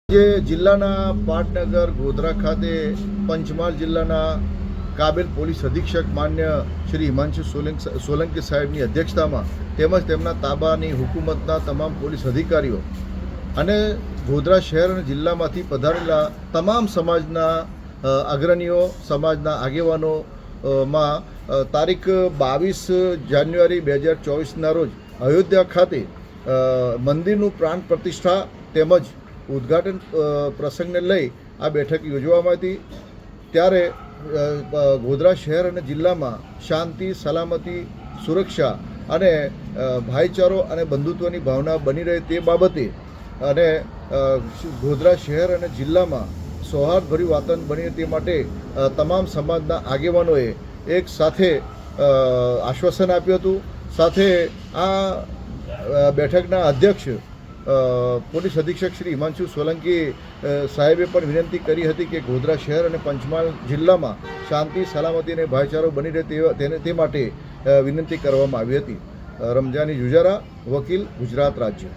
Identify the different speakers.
Speaker 1: જે જિલ્લાના પાટનગર ગોધરા ખાતે પંચમહાલ જિલ્લાના કાબેલ પોલીસ અધિક્ષક માન્ય શ્રી હિમાંશુ સોલંકી સાહેબની અધ્યક્ષતામાં તેમજ તેમના તાબાની હુકુમતના તમામ પોલીસ અધિકારીઓ અને ગોધરા શહેર અને જિલ્લામાંથી પધારેલા તમામ સમાજના અગ્રણીઓ સમાજના આગેવાનોમાં તારીખ 22 જાન્યુઆરી 2024ના રોજ અયોધ્યા ખાતે મંદિરનું પ્રાણ પ્રતિષ્ઠા તેમજ ઉદ્ઘાટન પ્રસંગને લઈ આ બેઠક યોજવામાં હતી। ત્યારે ગોધરા શહેર અને જિલ્લામાં શાંતિ સલામતી સુરક્ષા અને ભાઈચારો અને બંધુત્વની ભાવના બની રહે તે બાબતે અને ગોધરા શહેર અને જિલ્લામાં સૌહાર્દભર્યું વાતાવરણ બની રહે તે માટે તમામ સમાજના આગેવાનોએ એક સાથે આશ્વાસન આપ્યું હતું। સાથે આ બેઠકના અધ્યક્ષ પોલીસ અધિક્ષક શ્રી હિમાંશુ સોલંકી સાહેબે પણ વિનંતી કરી હતી કે ગોધરા શહેર અને પંચમહાલ જિલ્લામાં શાંતિ સલામતી અને ભાઈચારો બની રહે તે માટે વિનંતી કરવામાં આવી હતી। રમજાની જુજારા, વકીલ, ગુજરાત રાજ્ય।